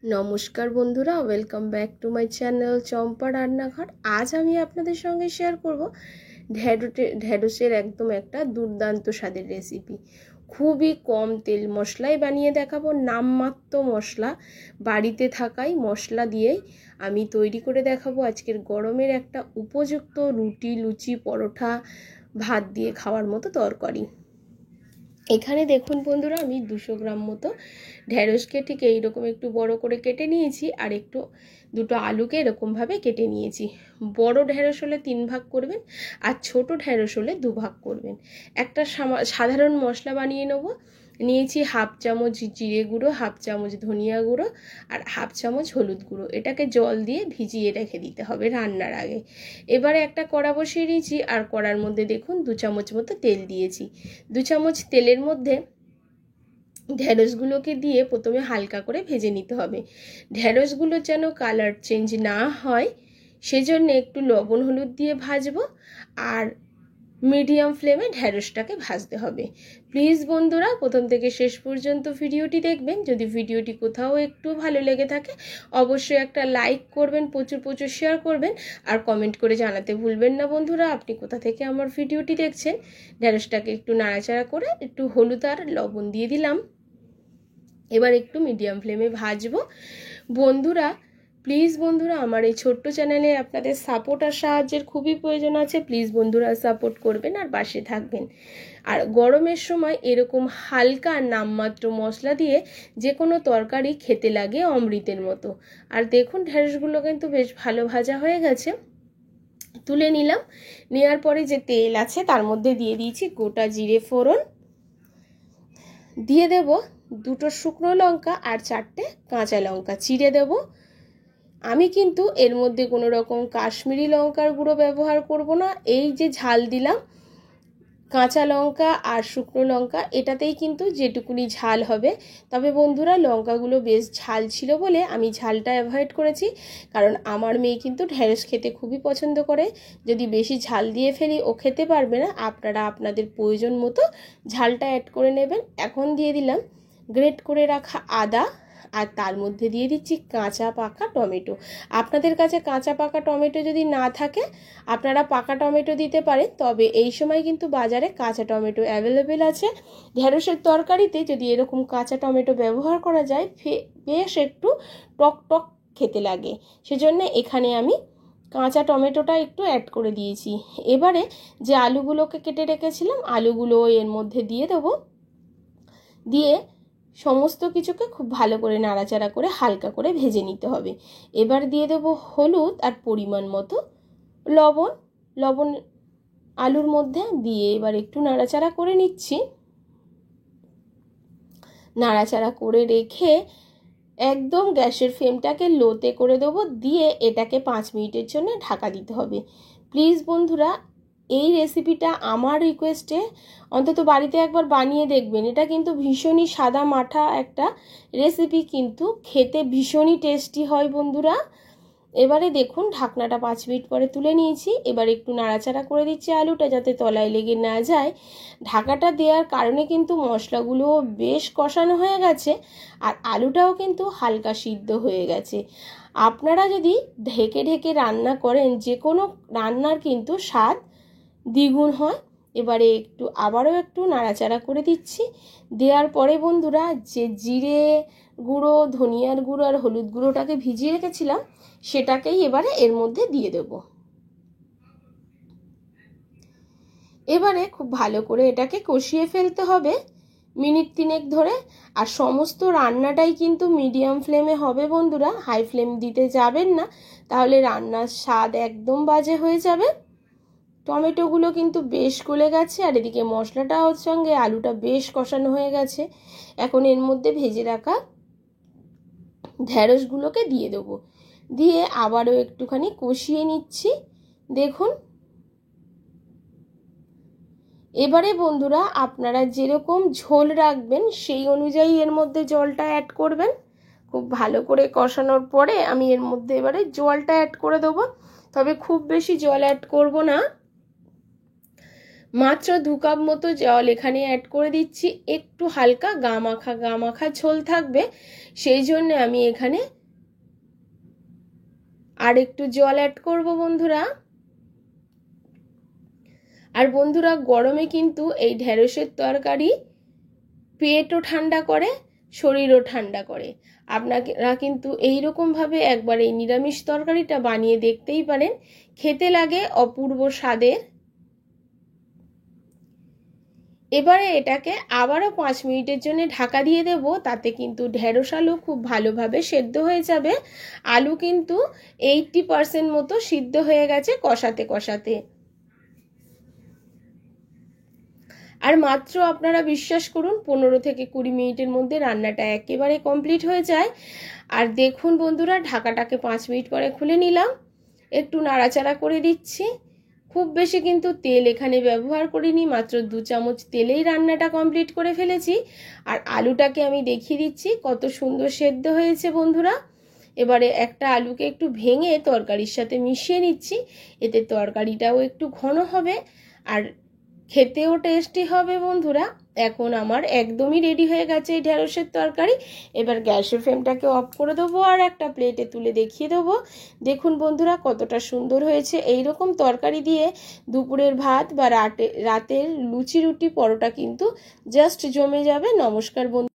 নমস্কার বন্ধুরা, welcome back to my channel Champa রান্নাঘর। আজ আমি আপনাদের সঙ্গে শেয়ার করব ঢ্যাঁড়সের একদম একটা দুর্দান্ত স্বাদের রেসিপি। খুবই কম তেল মশলায় বানিয়ে দেখাবো। নামমাত্র মশলা, বাড়িতে থাকাই মশলা দিয়েই আমি তৈরি করে দেখাবো আজকের গরমের একটা উপযুক্ত রুটি, লুচি, পরোটা, ভাত দিয়ে খাওয়ার মতো তরকারি। এখানে দেখুন বন্ধুরা, আমি 200 গ্রাম মতো ঢ্যাঁড়সকে ঠিক এইরকম একটু বড় করে কেটে নিয়েছি, আর দুটো আলুকে এরকমভাবে কেটে নিয়েছি। বড় ঢ্যাঁড়স হলে 3 ভাগ করবেন, আর ছোট ঢ্যাঁড়স হলে 2 ভাগ করবেন। একটা সাধারণ মশলা বানিয়ে নেব। নিয়েছি হাফ চামচ জিরে গুঁড়ো, হাফ চামচ ধনিয়া গুঁড়ো, আর হাফ চামচ হলুদ গুঁড়ো। এটাকে জল দিয়ে ভিজিয়ে রেখে দিতে হবে রান্নার আগে। এবারে একটা কড়া বসিয়ে নিয়েছি, আর কড়ার মধ্যে দেখুন 2 চামচ মতো তেল দিয়েছি। 2 চামচ তেলের মধ্যে ঢ্যাঁড়সগুলোকে দিয়ে প্রথমে হালকা করে ভেজে নিতে হবে। ঢ্যাঁড়সগুলোর যেন কালার চেঞ্জ না হয় সেজন্য একটু লবণ হলুদ দিয়ে ভাজবো, আর মিডিয়াম ফ্লেমে ঢ্যাঁড়সটাকে ভাজতে হবে। প্লিজ বন্ধুরা, প্রথম থেকে শেষ পর্যন্ত ভিডিওটি দেখবেন। যদি ভিডিওটি কোথাও একটু ভালো লেগে থাকে অবশ্যই একটা লাইক করবেন, প্রচুর প্রচুর শেয়ার করবেন, আর কমেন্ট করে জানাতে ভুলবেন না বন্ধুরা আপনি কোথা থেকে আমার ভিডিওটি দেখছেন। ঢ্যাঁড়সটাকে একটু নাড়াচাড়া করে একটু হলুদ আর লবণ দিয়ে দিলাম। এবার একটু মিডিয়াম ফ্লেমে ভাজবো। বন্ধুরা প্লিজ বন্ধুরা, আমার এই ছোট্ট চ্যানেলে আপনাদের সাপোর্ট আর সাহায্যের খুবই প্রয়োজন আছে। প্লিজ বন্ধুরা সাপোর্ট করবেন আর পাশে থাকবেন। আর গরমের সময় এরকম হালকা নামমাত্র মশলা দিয়ে যে কোনো তরকারি খেতে লাগে অমৃতের মতো। আর দেখুন ঢ্যাঁড়সগুলো কিন্তু বেশ ভালো ভাজা হয়ে গেছে। তুলে নিলাম। নেওয়ার পরে যে তেল আছে তার মধ্যে দিয়ে দিয়েছি গোটা জিরে ফোড়ন, দিয়ে দেব 2টো শুকনো লঙ্কা আর 4টে কাঁচা লঙ্কা চিড়ে দেব। আমি কিন্তু এর মধ্যে কোনো রকম কাশ্মীরি লঙ্কার গুঁড়ো ব্যবহার করব না। এই যে ঝাল দিলাম কাঁচা লঙ্কা আর শুকনো লঙ্কা, এটাতেই কিন্তু যেটুকুনি ঝাল হবে। তবে বন্ধুরা লঙ্কাগুলো বেশ ঝাল ছিল বলে আমি ঝালটা অ্যাভয়েড করেছি, কারণ আমার মেয়ে কিন্তু ঢ্যাঁড়স খেতে খুবই পছন্দ করে। যদি বেশি ঝাল দিয়ে ফেলি ও খেতে পারবে না। আপনারা আপনাদের প্রয়োজন মতো ঝালটা অ্যাড করে নেবেন। এখন দিয়ে দিলাম গ্রেট করে রাখা আদা, আর তার মধ্যে দিয়ে দিচ্ছি কাঁচা পাকা টমেটো। আপনাদের কাছে কাঁচা পাকা টমেটো যদি না থাকে আপনারা পাকা টমেটো দিতে পারেন, তবে এই সময় কিন্তু বাজারে কাঁচা টমেটো অ্যাভেলেবেল আছে। ঢ্যাঁড়সের তরকারিতে যদি এরকম কাঁচা টমেটো ব্যবহার করা যায় বেশ একটু টক টক খেতে লাগে, সেজন্য এখানে আমি কাঁচা টমেটোটা একটু অ্যাড করে দিয়েছি। এবারে যে আলুগুলোকে কেটে রেখেছিলাম আলুগুলো এর মধ্যে দিয়ে দেবো। দিয়ে সমস্ত কিছুকে খুব ভালো করে নাড়াচাড়া করে হালকা করে ভেজে নিতে হবে। এবার দিয়ে দেবো হলুদ আর পরিমাণ মতো লবণ আলুর মধ্যে দিয়ে এবার একটু নাড়াচাড়া করে নিচ্ছি। নাড়াচাড়া করে রেখে একদম গ্যাসের ফ্লেমটাকে লোতে করে দেবো, দিয়ে এটাকে 5 মিনিটের জন্য ঢাকা দিতে হবে। প্লিজ বন্ধুরা এই রেসিপিটা আমার রিকোয়েস্টে অন্তত বাড়িতে একবার বানিয়ে দেখবেন। এটা কিন্তু ভীষণই সাদা মাঠা একটা রেসিপি, কিন্তু খেতে ভীষণই টেস্টি হয় বন্ধুরা। এবারে দেখুন ঢাকনাটা 5 মিনিট পরে তুলে নিয়েছি। এবার একটু নাড়াচাড়া করে দিচ্ছি আলুটা যাতে তলায় লেগে না যায়। ঢাকাটা দেওয়ার কারণে কিন্তু মশলাগুলো বেশ কষানো হয়ে গেছে, আর আলুটাও কিন্তু হালকা সিদ্ধ হয়ে গেছে। আপনারা যদি ঢেকে ঢেকে রান্না করেন যে কোনো রান্নার কিন্তু স্বাদ দ্বিগুণ হয়। এবারে আবারও একটু নাড়াচাড়া করে দিচ্ছি। দেওয়ার পরে বন্ধুরা যে জিরে গুঁড়ো, ধনিয়ার গুঁড়ো আর হলুদ গুঁড়োটাকে ভিজিয়ে রেখেছিলাম সেটাকেই এবারে এর মধ্যে দিয়ে দেব। এবারে খুব ভালো করে এটাকে কষিয়ে ফেলতে হবে মিনিট 3 ধরে। আর সমস্ত রান্নাটাই কিন্তু মিডিয়াম ফ্লেমে হবে বন্ধুরা, হাই ফ্লেম দিতে যাবেন না, তাহলে রান্নার স্বাদ একদম বাজে হয়ে যাবে। টমেটোগুলো কিন্তু বেশ গলে গেছে, আর এদিকে মশলাটার সঙ্গে আলুটা বেশ কষানো হয়ে গেছে। এখন এর মধ্যে ভেজে রাখা ঢ্যাঁড়সগুলোকে দিয়ে দেবো, দিয়ে আবারও একটুখানি কষিয়ে নিচ্ছি। দেখুন এবারে বন্ধুরা আপনারা যেরকম ঝোল রাখবেন সেই অনুযায়ী এর মধ্যে জলটা অ্যাড করবেন। খুব ভালো করে কষানোর পরে আমি এর মধ্যে এবারে জলটা অ্যাড করে দেবো, তবে খুব বেশি জল অ্যাড করব না। মাত্র 2 কাপ মতো জল এখানে অ্যাড করে দিচ্ছি। একটু হালকা গা মাখা ঝোল থাকবে, সেই জন্য আমি এখানে আর একটু জল অ্যাড করব বন্ধুরা। আর বন্ধুরা, গরমে কিন্তু এই ঢেঁড়সের তরকারি পেটও ঠান্ডা করে, শরীরও ঠান্ডা করে। আপনারা কিন্তু এইরকমভাবে একবার এই নিরামিষ তরকারিটা বানিয়ে দেখতেই পারেন, খেতে লাগে অপূর্ব স্বাদের। এবারে এটাকে আবারও 5 মিনিটের জন্য ঢাকা দিয়ে দেব, তাতে কিন্তু ঢেঁড়স আলু খুব ভালোভাবে সেদ্ধ হয়ে যাবে। আলু কিন্তু 80% মতো সিদ্ধ হয়ে গেছে কষাতে কষাতে। আর মাত্র আপনারা বিশ্বাস করুন 15 থেকে 20 মিনিটের মধ্যে রান্নাটা একেবারে কমপ্লিট হয়ে যায়। আর দেখুন বন্ধুরা, ঢাকাটাকে 5 মিনিট পরে খুলে নিলাম, একটু নাড়াচাড়া করে দিচ্ছি। খুব বেশি কিন্তু তেল এখানে ব্যবহার করিনি, মাত্র 2 চামচ তেলেই রান্নাটা কমপ্লিট করে ফেলেছি। আর আলুটাকে আমি দেখিয়ে দিচ্ছি কত সুন্দর সেদ্ধ হয়েছে বন্ধুরা। এবারে একটা আলুকে একটু ভেঙে তরকারির সাথে মিশিয়ে নিচ্ছি, এতে তরকারিটাও একটু ঘন হবে আর খেতেও টেস্টি হবে বন্ধুরা। এখন আমার একদমই রেডি হয়ে গেছে এই ঢেঁড়সের তরকারি। এবার গ্যাসের ফ্লেমটাকে অফ করে দেবো আর একটা প্লেটে তুলে দেখিয়ে দেবো। দেখুন বন্ধুরা কতটা সুন্দর হয়েছে। এই রকম তরকারি দিয়ে দুপুরের ভাত বা রাতের লুচি রুটি পরোটা কিন্তু জাস্ট জমে যাবে। নমস্কার বন্ধু।